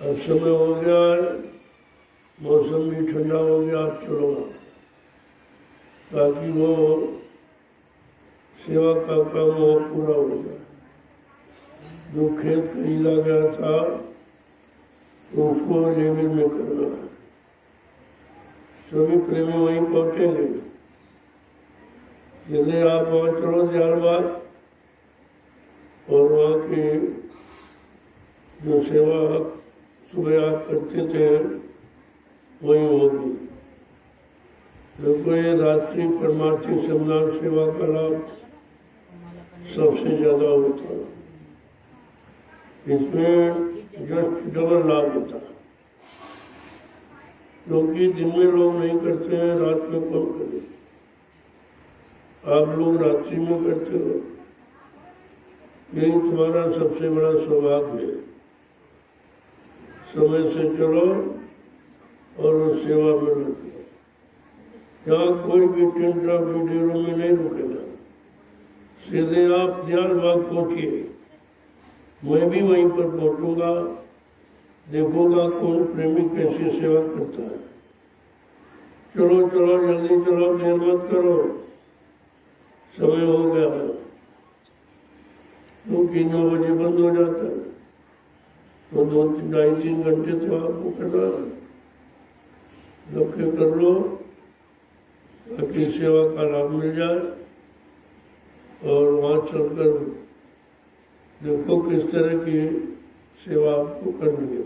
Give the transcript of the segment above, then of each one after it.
अब समय हो गया है, मौसम भी ठंडा हो गया, आप चलो ताकि वो सेवा का काम वहाँ पूरा हो जाए। जो खेत खरीदा गया था तो उसको लेवल में करना है। सभी प्रेमी वहीं पहुंचेंगे। यदि आप वहाँ चलो दियालबाग और वहाँ की जो सेवा सुबह आप करते थे वही होगी। देखो ये रात्रि परमार्थी सम्मान सेवा का लाभ सबसे ज्यादा होता है। इसमें जस्ट डबल लाभ होता है, क्योंकि दिन में लोग नहीं करते हैं, रात में कौन करे। आप लोग रात्रि में करते हो, यही तुम्हारा सबसे बड़ा सौभाग्य है। समय से चलो और उस सेवा में लगो। यहाँ कोई भी टेंट ऑफ वीडियो में नहीं रुकेगा, सीधे आप दियालबाग पहुंचिए। मैं भी वहीं पर पहुंचूंगा, देखूंगा कौन प्रेमी कैसी सेवा करता है। चलो चलो जल्दी चलो, देर मत करो, समय हो गया है। क्योंकि 9 बजे बंद हो जाता है, तो 2-2.5-3 घंटे तो आपको करना है। लक्ष्य कर लो ताकि सेवा का लाभ मिल जाए। और वहाँ चलकर देखो किस तरह की सेवा आपको करनी है।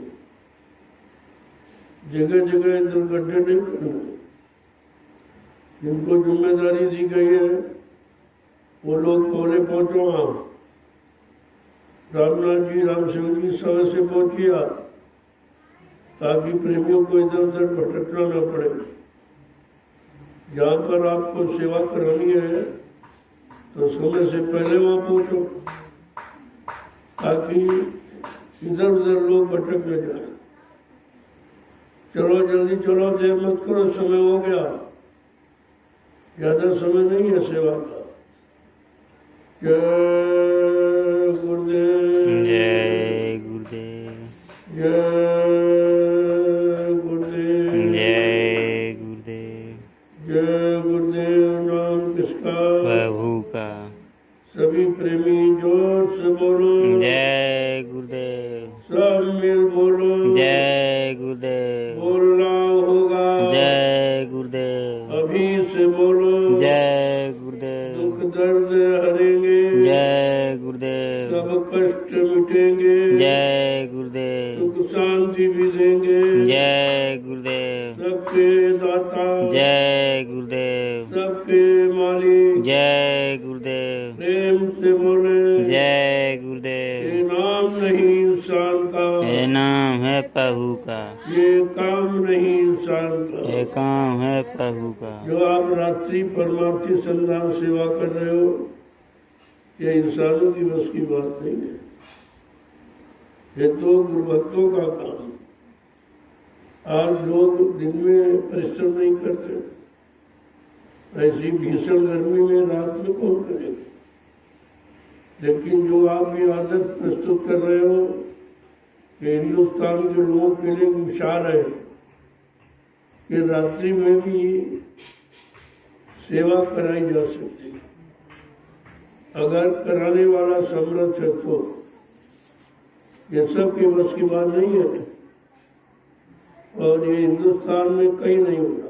जगह जगह इधर गड्ढे नहीं करना। जिनको जिम्मेदारी दी गई है वो लोग पहले पहुंचो। वहाँ रामनाथ जी, राम शिव जी समय से पहुंचिए ताकि प्रेमियों को इधर उधर भटकना न पड़े। जहाँ पर आपको सेवा करानी है तो समय से पहले वहाँ पहुंचो ताकि इधर उधर लोग भटक न जाए। चलो जल्दी चलो, देर मत करो, समय हो गया। ज्यादा समय नहीं है सेवा का। जय गुरुदेव, जय गुरुदेव, जय गुरुदेव, जय गुरुदेव। जय गुरुदेव। नाम किसका? प्रभु का। सभी प्रेमी जोर से बोलो, जय गुरुदेव। सब मिल बोलो, जय गुरुदेव। बोलना होगा, जय गुरुदेव। अभी से बोलो, जय गुरुदेव। दुख दर्द हरेंगे, जय गुरुदेव। सब कष्ट मिटेंगे, जय गुरुदेव। सुख शांति भी देंगे। जय गुरुदेव। सबके दाता, जय गुरुदेव। सबके मालिक, जय गुरुदेव। प्रेम से बोले, जय गुरुदेव। ये नाम नहीं इंसान का, ये नाम है प्रभु का, ये काम नहीं इंसान का। ये काम है प्रभु का। जो आप रात्रि परमार्थी संधान सेवा कर रहे हो, ये इंसानों की बस की बात नहीं है। ये तो गुरुभक्तों का काम। आज लोग दिन में परिश्रम नहीं करते, ऐसी भीषण गर्मी में रात में कौन करेगा। लेकिन जो आप ये आदत प्रस्तुत कर रहे हो कि हिंदुस्तान के लोगों के लिए मिसाल है कि रात्रि में भी सेवा कराई जा सकती है, अगर कराने वाला समर्थ है तो। ये सब के बस की बात नहीं है और ये हिंदुस्तान में कहीं नहीं होगा।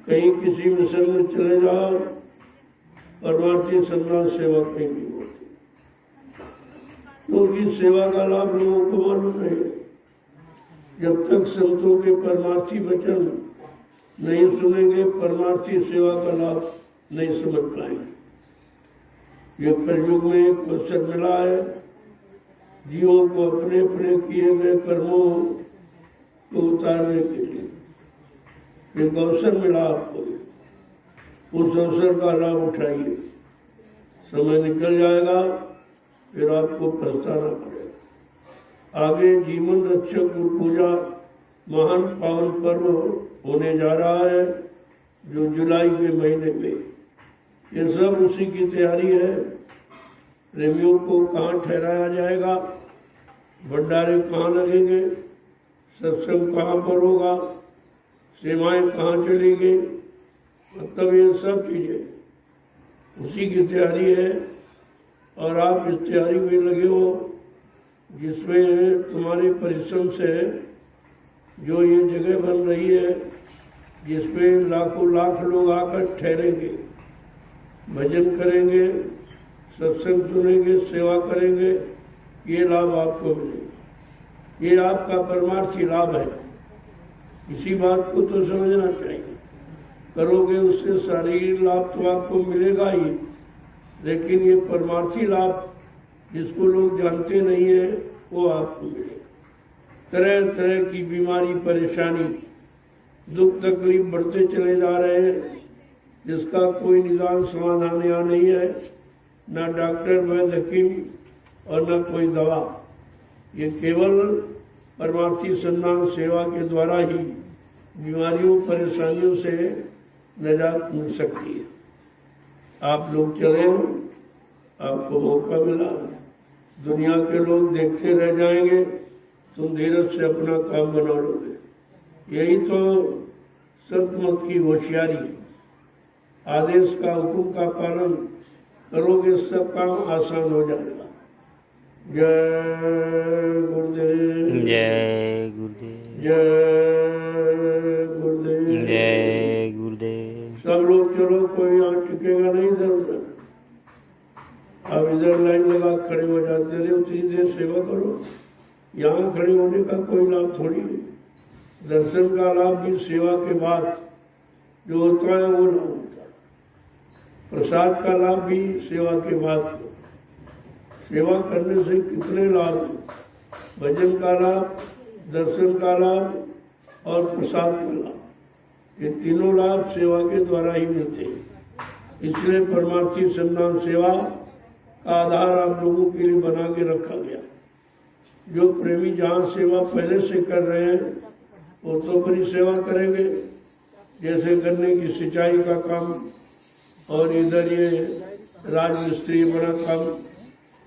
कहीं किसी मिशन में चले जाओ, परमार्थी सम्मान सेवा कहीं नहीं होती, क्योंकि सेवा का लाभ लोगों को मालूम नहीं है। जब तक संतों के परमार्थी वचन नहीं सुनेंगे, परमार्थी सेवा का लाभ नहीं समझ पाएंगे। ये कलयुग में एक अवसर मिला है जीवों को अपने अपने किए गए कर्मों को उतारने के लिए। एक अवसर मिला आपको, उस अवसर का लाभ उठाइए। समय निकल जाएगा फिर आपको पछताना पड़ेगा। आगे जीवन रक्षक गुरु पूजा महान पावन पर्व होने जा रहा है जो जुलाई के महीने में। ये सब उसी की तैयारी है। प्रेमियों को कहाँ ठहराया जाएगा भंडारे कहाँ लगेंगे, सत्संग कहाँ पर होगा, सेवाएं कहाँ चलेंगी, मतलब ये सब चीजें उसी की तैयारी है। और आप इस तैयारी में लगे हो जिसमें तुम्हारे परिश्रम से जो ये जगह बन रही है, जिसमें लाखों लाख लोग आकर ठहरेंगे, भजन करेंगे, सत्संग सुनेंगे, सेवा करेंगे, ये लाभ आपको मिलेगा। ये आपका परमार्थी लाभ है। इसी बात को तो समझना चाहिए। करोगे उससे शारीरिक लाभ तो आपको मिलेगा ही, लेकिन ये परमार्थी लाभ जिसको लोग जानते नहीं है वो आपको मिलेगा। तरह तरह की बीमारी, परेशानी, दुख तकलीफ बढ़ते चले जा रहे हैं, जिसका कोई निदान समाधान यहाँ नहीं है, ना डॉक्टर, वैद्य, हकीम और न कोई दवा। ये केवल परमार्थी संधान सेवा के द्वारा ही बीमारियों, परेशानियों से निजात मिल सकती है। आप लोग चले, आपको मौका मिला, दुनिया के लोग देखते रह जाएंगे, तुम धीरज से अपना काम बना लोगे। यही तो संत मत की होशियारी। आदेश का, हुक्म का पालन करोगे, सब काम आसान हो जाएगा। जय गुरुदेव, जय गुरुदेव, जय गुरुदेव, जय गुरुदेव। सब लोग चलो, कोई यहाँ टिकेगा नहीं इधर उधर। अब इधर लाइन लगा खड़े हो जाते रहे, उतनी देर सेवा करो। यहाँ खड़े होने का कोई लाभ थोड़ी है। दर्शन का लाभ भी सेवा के बाद जो होता है वो लाभ होता है। प्रसाद का लाभ भी सेवा के बाद। सेवा करने से कितने लाभ हैं? भजन का लाभ, दर्शन का लाभ और प्रसाद का लाभ, ये तीनों लाभ सेवा के द्वारा ही मिलते हैं। इसलिए परमार्थी संधान सेवा का आधार आप लोगों के लिए बना के रखा गया। जो प्रेमी जहाँ सेवा पहले से कर रहे हैं वो तो बड़ी सेवा करेंगे, जैसे गन्ने की सिंचाई का काम, और इधर ये राजमिस्त्री बड़ा काम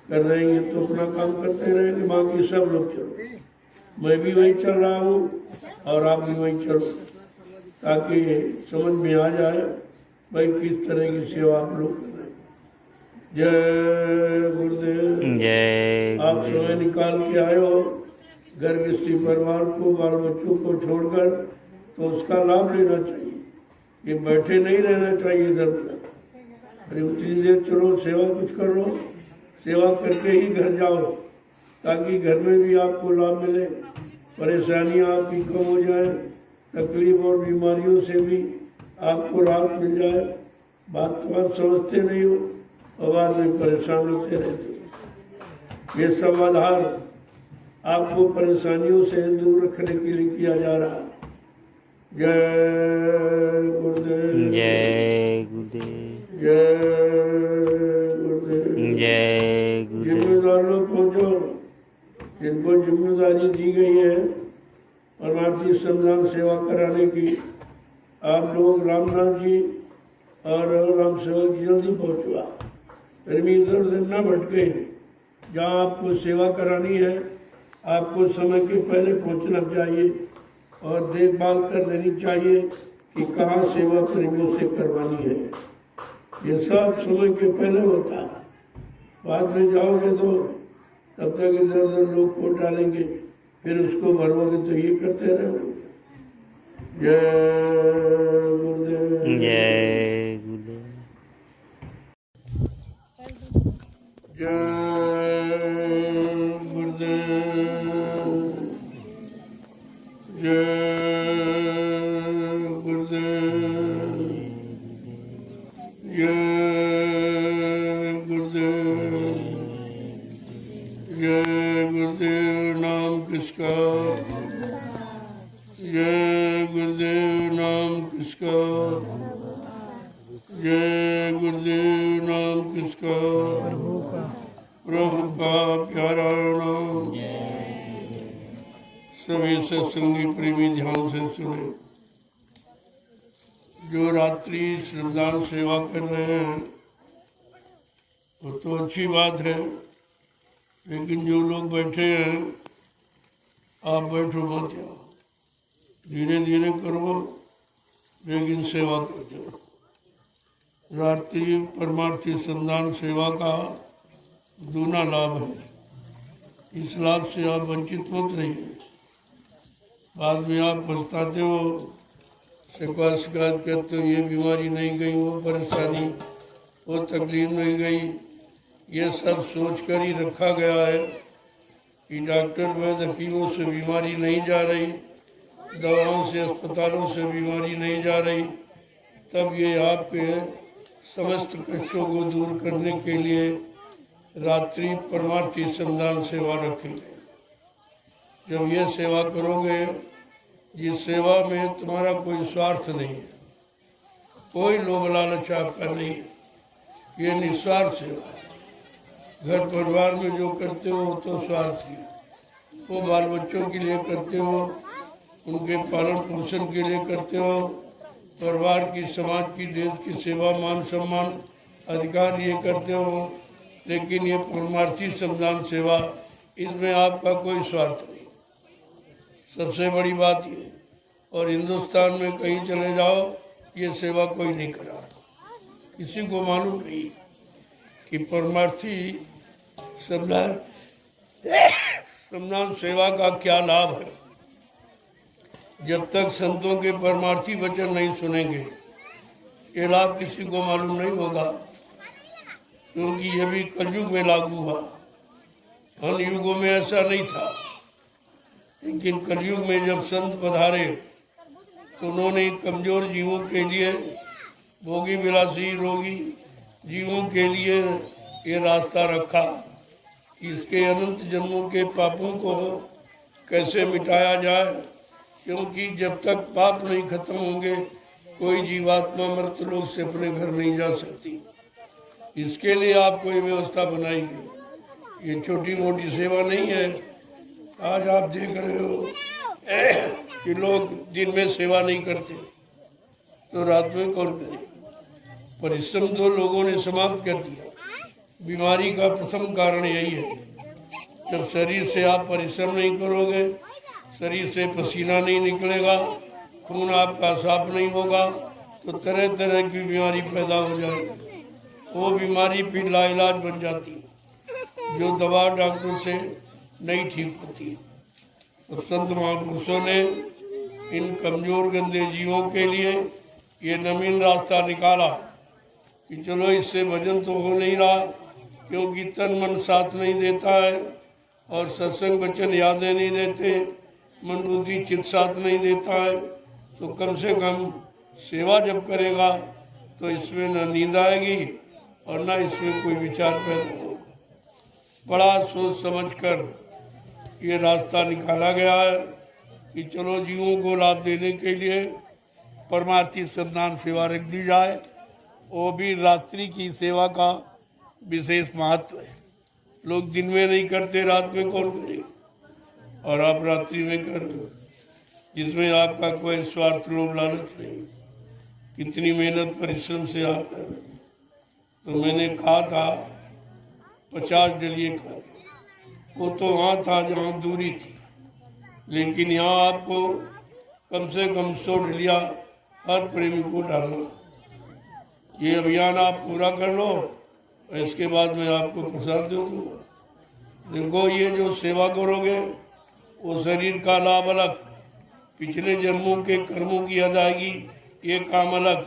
कर रहे हैं, ये तो अपना काम करते रहेंगे। बाकी सब लोग चलो, मैं भी वही चल रहा हूँ और आप भी वही चलो, ताकि समझ में आ जाए भाई किस तरह की सेवा आप लोग कर रहे हैं। जय गुरुदेव। जय आप समय निकाल के आए हो घर गृहस्थी परिवार को, बाल बच्चों को छोड़कर, तो उसका लाभ लेना चाहिए। ये बैठे नहीं रहना चाहिए इधर उधर। अरे उतनी देर चलो, सेवा कुछ कर लो, सेवा करके ही घर जाओ, ताकि घर में भी आपको लाभ मिले, परेशानियां आपकी कम हो जाए, तकलीफ और बीमारियों से भी आपको राहत मिल जाए। बात तो आप समझते नहीं हो और बाद में परेशान होते रहते हो। ये सब आधार आपको परेशानियों से दूर रखने के लिए किया जा रहा है। जय गुरुदेव, जय गुरुदेव, जय गुरुदेव, जय गुरुदेव। जिम्मेदार लोग पहुंचो, जिनको जिम्मेदारी दी गई है परमार्थी संधान सेवा कराने की। आप लोग रामनाथ जी और राम सेवक जी जल्दी पहुंचवा, फिर भी इधर उधर न भटके। जहाँ आपको सेवा करानी है आपको समय के पहले पहुंचना चाहिए और देखभाल कर लेनी चाहिए कि कहाँ सेवा प्रेमियों से करवानी है। ये सब समय के पहले होता है। बाद में जाओगे तो तब तक इधर उधर लोग को डालेंगे, फिर उसको भरोगे तो ये करते रहोगे। जय गुरुदेव, जय गुरुदेव, जय गुरुदेव, जय गुरुदेव, जय गुरुदेव, जय गुरुदेव। नाम किसका, जय गुरुदेव। नाम किसका, जय गुरुदेव। नाम किसका, प्रभु का प्यारा नाम। सभी सत्संगी प्रेमी ध्यान से सुने। जो रात्रि श्रद्धान सेवा कर रहे हैं वो तो अच्छी बात है, लेकिन जो लोग बैठे हैं, आप बैठो मत जाओ, धीरे धीरे करो, लेकिन सेवा करते हो। रात्रि परमार्थी संधान सेवा का दूना लाभ है। इस लाभ से आप वंचित मत रहिए। बाद में आप पछताते हो, शिकायत करते हो, ये बीमारी नहीं गई, वो परेशानी, वो तकलीफ नहीं गई। ये सब सोच कर ही रखा गया है कि डॉक्टर वैद्य हकीमों से बीमारी नहीं जा रही, दवाओं से, अस्पतालों से बीमारी नहीं जा रही। तब ये आपके समस्त कष्टों को दूर करने के लिए रात्रि परमार्थी संधान सेवा रखेंगे। जब ये सेवा करोगे, जिस सेवा में तुम्हारा कोई स्वार्थ नहीं है, कोई लोभ लालच आपका नहीं है, ये निस्वार्थ सेवा है। घर परिवार में जो करते हो तो स्वार्थ ही, वो बाल बच्चों के लिए करते हो, उनके पालन पोषण के लिए करते हो, परिवार की, समाज की, देश की सेवा, मान सम्मान, अधिकार ये करते हो। लेकिन ये परमार्थी संधान सेवा, इसमें आपका कोई स्वार्थ नहीं, सबसे बड़ी बात ये। और हिंदुस्तान में कहीं चले जाओ, ये सेवा कोई नहीं करा, किसी को मालूम नहीं कि परमार्थी संधान सेवा का क्या लाभ है। जब तक संतों के परमार्थी वचन नहीं सुनेंगे, ये लाभ किसी को मालूम नहीं होगा, क्योंकि ये भी कलयुग में लागू हुआ। अन्य युगों में ऐसा नहीं था, लेकिन कलयुग में जब संत पधारे तो उन्होंने कमजोर जीवों के लिए, भोगी विलासी रोगी जीवों के लिए ये रास्ता रखा कि इसके अनंत जन्मों के पापों को कैसे मिटाया जाए। क्योंकि जब तक पाप नहीं खत्म होंगे, कोई जीवात्मा मृतलोक से अपने घर नहीं जा सकती। इसके लिए आप कोई व्यवस्था बनाएंगे। ये छोटी मोटी सेवा नहीं है। आज आप देख रहे हो कि लोग दिन में सेवा नहीं करते, तो रात में कौन करे? परिश्रम तो लोगों ने समाप्त कर दिया। बीमारी का प्रथम कारण यही है। जब शरीर से आप परिश्रम नहीं करोगे, शरीर से पसीना नहीं निकलेगा, खून आपका साफ नहीं होगा, तो तरह तरह की बीमारी पैदा हो जाएगी। वो बीमारी फिर लाइलाज बन जाती है, जो दवा डॉक्टर से नहीं ठीक होती। तो संत महापुरुषों ने इन कमजोर गंदे जीवों के लिए ये नवीन रास्ता निकाला कि चलो इससे भजन तो हो नहीं रहा, क्योंकि तन मन साथ नहीं देता है, और सत्संग वचन यादें नहीं देते, मन बुद्धि चित्त साथ नहीं देता है। तो कम से कम सेवा जब करेगा तो इसमें न नींद आएगी और न इसमें कोई विचार पैदा हो। बड़ा सोच समझ कर ये रास्ता निकाला गया है कि चलो जीवों को लाभ देने के लिए परमार्थी संधान सेवा रख दी जाए। वो भी रात्रि की सेवा का विशेष महत्व है। लोग दिन में नहीं करते, रात में कौन करे? और आप रात्रि में कर रहे हो, जिसमें आपका कोई स्वार्थ लोभ लालच नहीं। कितनी मेहनत परिश्रम से आप कर रहे हैं। तो मैंने कहा था 50 डलिए का, वो तो वहाँ था जहाँ दूरी थी, लेकिन यहाँ आपको कम से कम 100 डलिया हर प्रेमी को डालना। ये अभियान आप पूरा कर लो, और इसके बाद मैं आपको प्रसाद दे दूँगा। देखो, ये जो सेवा करोगे वो शरीर का लाभ अलग, पिछले जन्मों के कर्मों की अदायगी ये काम अलग,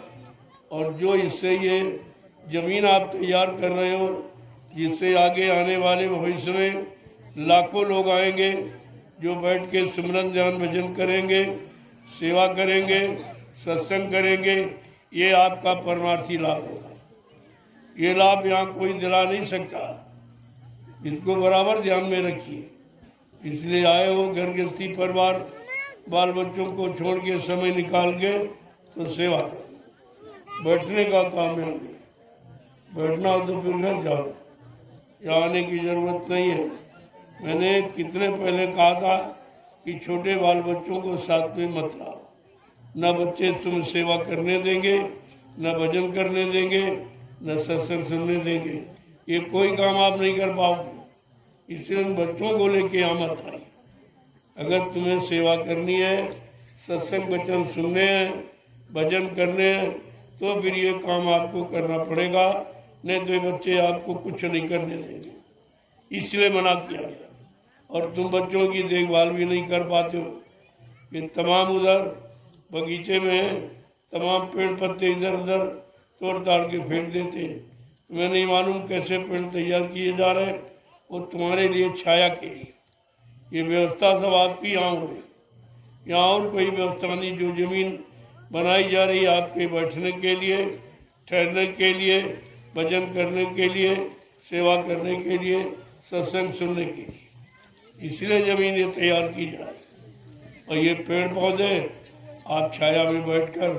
और जो इससे ये जमीन आप तैयार कर रहे हो, जिससे आगे आने वाले भविष्य में लाखों लोग आएंगे जो बैठ के सिमरन ध्यान भजन करेंगे, सेवा करेंगे, सत्संग करेंगे। ये आपका परमार्थी लाभ होगा। ये लाभ यहाँ कोई दिला नहीं सकता। इसको बराबर ध्यान में रखिए। इसलिए आए हो घर गृहस्थी परिवार बाल बच्चों को छोड़ के समय निकाल के तो सेवा करो। बैठने का काम है, बैठना हो तो फिर घर जाओ, यहाँ आने की जरूरत नहीं है। मैंने कितने पहले कहा था कि छोटे बाल बच्चों को साथ में मत लाओ। न बच्चे तुम सेवा करने देंगे, न भजन करने देंगे, न सत्संग सुनने देंगे। ये कोई काम आप नहीं कर पाओगे। इसलिए उन बच्चों को लेके आमत आई। अगर तुम्हें सेवा करनी है, सत्संग वचन सुनने हैं, भजन करने हैं, तो फिर ये काम आपको करना पड़ेगा, नहीं तो ये बच्चे आपको कुछ नहीं करने देंगे। इसलिए मना किया गया। और तुम बच्चों की देखभाल भी नहीं कर पाते हो कि तमाम उधर बगीचे में तमाम पेड़ पत्ते इधर उधर तोड़ ताड़ के फेंक देते हैं। तुम्हें नहीं मालूम कैसे पेड़ तैयार किए जा रहे हैं, वो तुम्हारे लिए छाया के लिए। ये व्यवस्था सब आपकी यहाँ हो रही, यहाँ और कोई व्यवस्था नहीं। जो जमीन बनाई जा रही है आपके बैठने के लिए, ठहरने के लिए, भजन करने के लिए, सेवा करने के लिए, सत्संग सुनने के लिए, इसलिए जमीन ये तैयार की जाए। और ये पेड़ पौधे आप छाया में बैठकर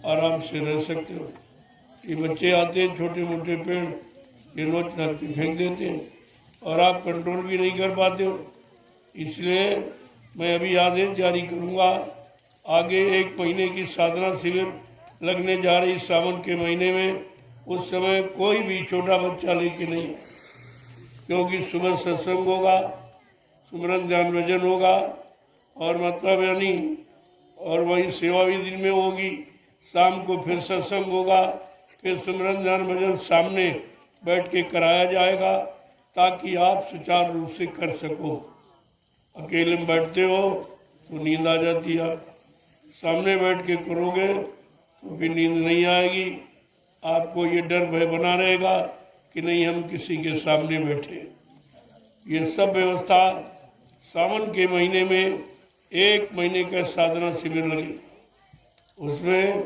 आराम से रह सकते हो। ये बच्चे आते हैं छोटे मोटे पेड़, ये रोज रास्ते फेंक देते हैं और आप कंट्रोल भी नहीं कर पाते हो। इसलिए मैं अभी आदेश जारी करूँगा, आगे 1 महीने की साधना शिविर लगने जा रही सावन के महीने में। उस समय कोई भी छोटा बच्चा लेके नहीं है, क्योंकि सुबह सत्संग होगा, सुमरन ध्यान भजन होगा और मतलब यानी और वही सेवा भी दिन में होगी। शाम को फिर सत्संग होगा, फिर सुमरन ध्यान भजन सामने बैठ के कराया जाएगा, ताकि आप सुचारू रूप से कर सको। अकेले में बैठते हो तो नींद आ जाती है, सामने बैठ के करोगे तो फिर नींद नहीं आएगी। आपको ये डर भय बना रहेगा कि नहीं हम किसी के सामने बैठे। ये सब व्यवस्था सावन के महीने में 1 महीने का साधना शिविर लगी। उसमें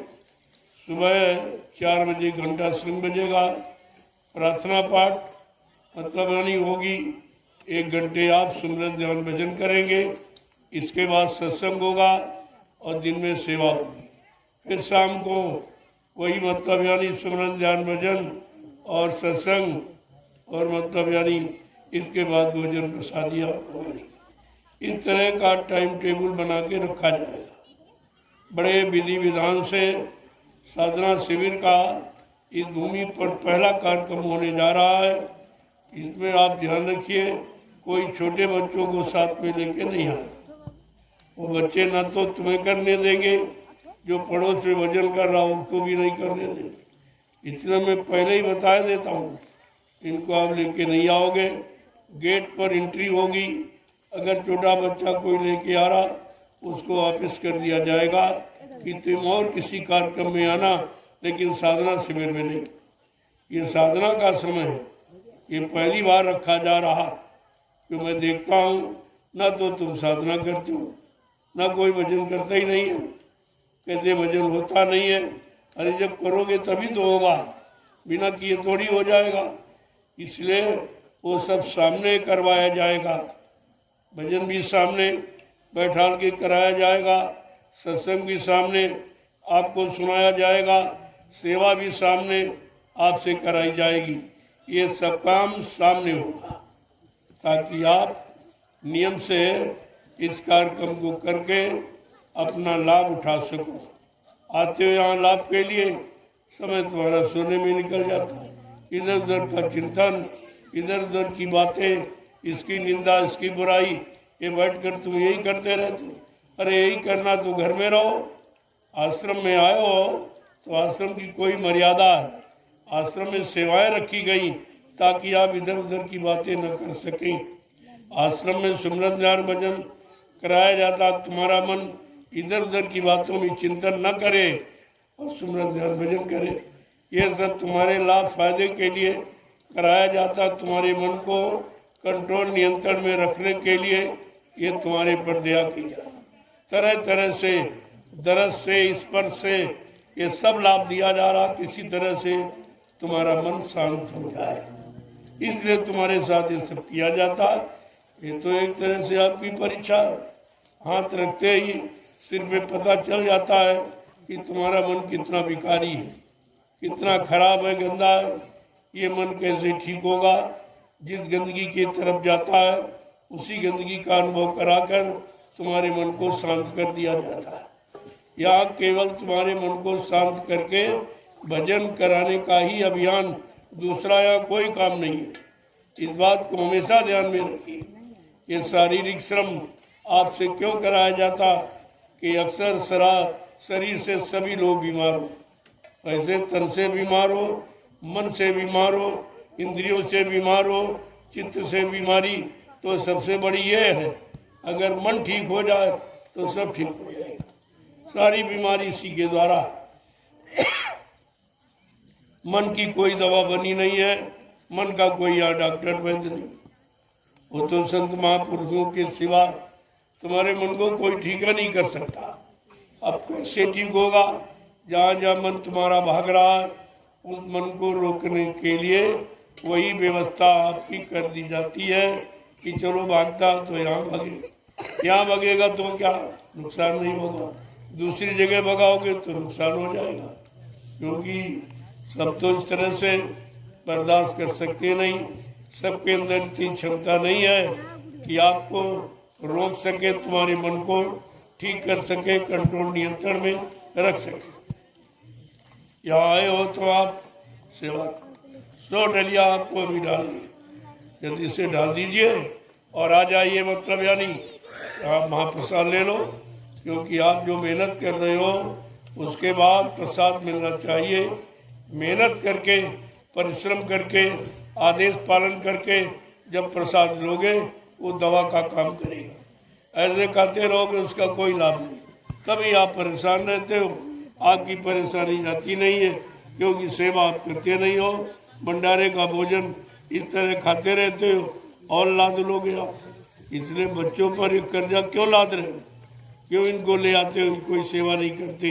सुबह 4 बजे घंटा सिंह बजेगा, प्रार्थना पाठ मतलब यानी होगी, 1 घंटे आप सुमरन ध्यान भजन करेंगे। इसके बाद सत्संग होगा और दिन में सेवा होगी। फिर शाम को वही मतलब यानी सुमरन ध्यान भजन और सत्संग और मतलब यानी इसके बाद भोजन प्रसादियाँ होगी। इस तरह का टाइम टेबल बना के रखा जाएगा। बड़े विधि विधान से साधना शिविर का इस भूमि पर पहला कार्यक्रम होने जा रहा है। इसमें आप ध्यान रखिए, कोई छोटे बच्चों को साथ में लेके नहीं आए। वो बच्चे न तो तुम्हें करने देंगे, जो पड़ोस में भजन कर रहा हो उसको भी नहीं करने देंगे। इतना मैं पहले ही बता देता हूँ, इनको आप लेके नहीं आओगे। गेट पर एंट्री होगी, अगर छोटा बच्चा कोई लेके आ रहा उसको वापस कर दिया जाएगा कि तुम और किसी कार्यक्रम में आना, लेकिन साधना शिविर में नहीं। ये साधना का समय है, ये पहली बार रखा जा रहा। कि मैं देखता हूँ न तो तुम साधना करते हो, न कोई भजन करता ही नहीं है। कहते भजन होता नहीं है। अरे जब करोगे तभी तो होगा, बिना किए थोड़ी हो जाएगा। इसलिए वो सब सामने करवाया जाएगा, भजन भी सामने बैठा के कराया जाएगा, सत्संग भी सामने आपको सुनाया जाएगा, सेवा भी सामने आपसे कराई जाएगी। ये सब काम सामने होगा, ताकि आप नियम से इस कार्यक्रम को करके अपना लाभ उठा सको। आते हो यहाँ लाभ के लिए, समय तुम्हारा सोने में निकल जाता है। इधर उधर का चिंतन, इधर उधर की बातें, इसकी निंदा, इसकी बुराई, ये बैठकर तुम यही करते रहते। अरे यही करना तो घर में रहो। आश्रम में आए हो तो आश्रम की कोई मर्यादा है। आश्रम में सेवाएं रखी गई ताकि आप इधर उधर की बातें न कर सकें। आश्रम में सुमरन ध्यान भजन कराया जाता, तुम्हारा मन इधर उधर की बातों में चिंतन न करे और सुमरन ध्यान भजन करे। ये सब तुम्हारे लाभ फायदे के लिए कराया जाता, तुम्हारे मन को कंट्रोल नियंत्रण में रखने के लिए ये तुम्हारे पर दया की जाए। तरह तरह से दरस से स्पर्श से ये सब लाभ दिया जा रहा, किसी तरह से तुम्हारा मन शांत हो जाए, इसलिए तुम्हारे साथ ये सब किया जाता। ये तो एक तरह से आपकी परीक्षा, हाथ रखते ही सिर पे पता चल जाता है कि तुम्हारा मन कितना विकारी है, कितना खराब है, गंदा है। ये मन कैसे ठीक होगा? जिस गंदगी की तरफ जाता है उसी गंदगी का अनुभव कराकर तुम्हारे मन को शांत कर दिया जाता है। यहाँ केवल तुम्हारे मन को शांत करके भजन कराने का ही अभियान, दूसरा यहाँ कोई काम नहीं है। इस बात को हमेशा ध्यान में रखिए। ये शारीरिक श्रम आपसे क्यों कराया जाता कि अक्सर शरीर से सभी लोग बीमार हो, वैसे तन से बीमार हो, मन से बीमार हो, इंद्रियों से बीमार हो, चित्त से बीमारी तो सबसे बड़ी ये है। अगर मन ठीक हो जाए तो सब ठीक हो जाएगा। सारी बीमारी इसी के द्वारा। मन की कोई दवा बनी नहीं है, मन का कोई यहाँ डॉक्टर वैद्य नहीं। वो तो संत महापुरुषों के सिवा तुम्हारे मन को कोई ठीक नहीं कर सकता। अब कैसे ठीक होगा? जहाँ जहाँ मन तुम्हारा भाग रहा है उस मन को रोकने के लिए वही व्यवस्था आपकी कर दी जाती है कि चलो भागता तो यहाँ भागे, यहाँ भागेगा तो क्या नुकसान नहीं होगा, दूसरी जगह भगाओगे तो नुकसान हो जाएगा। क्योंकि सब तो इस तरह से बर्दाश्त कर सकते नहीं, सबके अंदर इतनी क्षमता नहीं है कि आपको रोक सके, तुम्हारे मन को ठीक कर सके, कंट्रोल नियंत्रण में रख सके। यहाँ आए हो तो आप सेवा 100 डलिया आपको भी डाल जल्दी से डाल दीजिए और आ जाइए। मतलब यानी आप महाप्रसाद ले लो, क्योंकि आप जो मेहनत कर रहे हो उसके बाद प्रसाद मिलना चाहिए। मेहनत करके, परिश्रम करके, आदेश पालन करके जब प्रसाद लोगे वो दवा का काम करेगा। ऐसे खाते रहोगे उसका कोई लाभ नहीं, तभी आप परेशान रहते हो। आपकी परेशानी जाती नहीं है क्योंकि सेवा आप करते नहीं हो। भंडारे का भोजन इस तरह खाते रहते हो और लाद लोगे आप। इसलिए बच्चों पर ये कर्जा क्यों लाद रहे हो? क्यों इनको ले आते हो? कोई सेवा नहीं करते।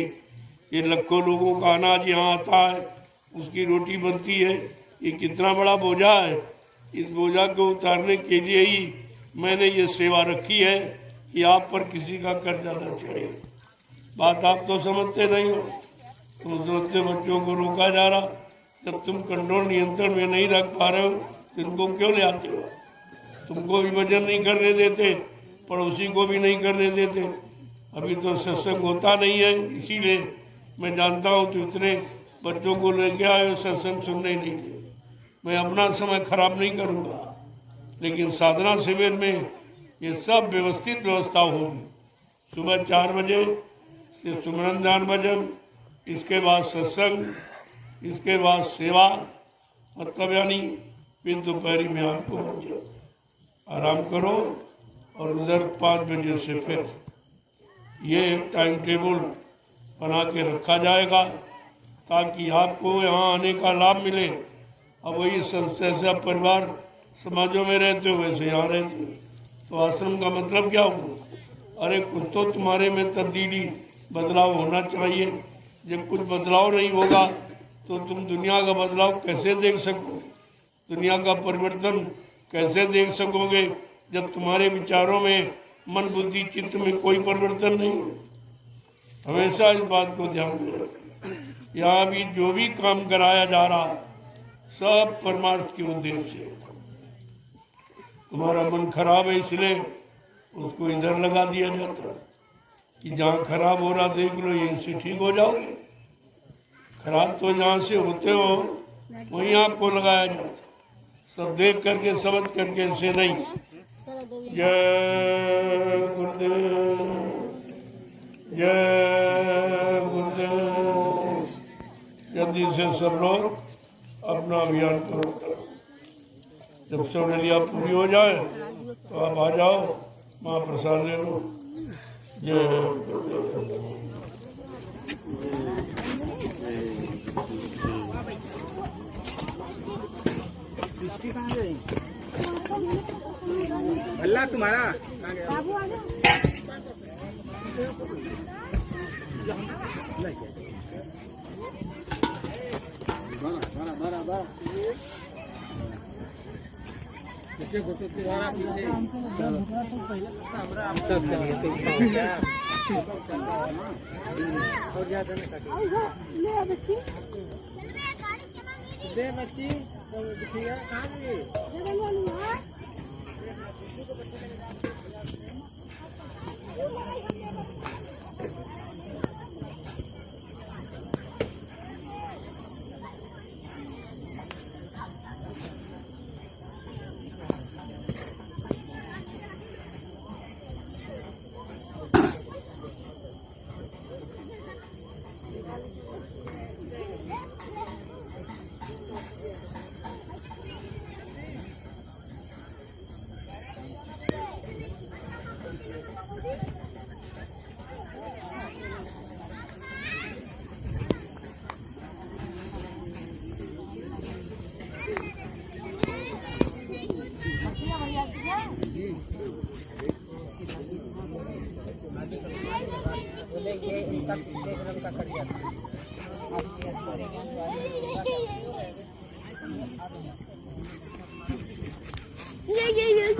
ये लाखों लोगों का अनाज यहाँ आता है, उसकी रोटी बनती है, ये कितना बड़ा बोझा है। इस बोझा को उतारने के लिए ही मैंने ये सेवा रखी है कि आप पर किसी का कर्जा न चढ़े। बात आप तो समझते नहीं हो। तुम सोचते बच्चों को रोका जा रहा, जब तुम कंट्रोल नियंत्रण में नहीं रख पा रहे हो तो इनको क्यों ले आते हो? तुमको भी भजन नहीं करने देते, पड़ोसी को भी नहीं करने देते। अभी तो सत्संग होता नहीं है, इसीलिए मैं जानता हूँ तो इतने बच्चों को लेके आए हो सत्संग सुनने नहीं दे। मैं अपना समय खराब नहीं करूँगा, लेकिन साधना शिविर में ये सब व्यवस्थित व्यवस्था होगी। सुबह 4 बजे से सुमरन ध्यान भजन, इसके बाद सत्संग, इसके बाद सेवा, मतलब यानी फिर दोपहरी में आपको आराम करो और उधर 5 बजे से फिर ये एक टाइम टेबल बना के रखा जाएगा ताकि आपको यहाँ आने का लाभ मिले। अब वही जैसे परिवार समाजों में रहते हो वैसे यहाँ रहते हो, तो आश्रम का मतलब क्या हुआ? अरे कुछ तो तुम्हारे में तब्दीली बदलाव होना चाहिए। जब कुछ बदलाव नहीं होगा तो तुम दुनिया का बदलाव कैसे देख सकोगे? दुनिया का परिवर्तन कैसे देख सकोगे जब तुम्हारे विचारों में, मन बुद्धि चित्त में कोई परिवर्तन नहीं हो? हमेशा इस बात को ध्यान में रखें। यहाँ भी जो भी काम कराया जा रहा सब परमार्थ के उद्देश्य से। तुम्हारा मन खराब है इसलिए उसको इधर लगा दिया जाता कि जहाँ खराब हो रहा देख लो, यहीं से ठीक हो जाओगे। खराब तो जहाँ से होते हो वहीं आपको लगाया जाता, सब देख करके समझ करके ऐसे नहीं। जय गुरुदेव, जय गुरुदेव। जल्दी से सब लोग अपना अभियान करो। जब सब डलिया पूरी हो जाए तो आप आ जाओ, महाप्रसाद ले लो। जय गुरुदेव। भल्ला तुम्हारा दे बच्ची कहाँ रंग का करिया ये ये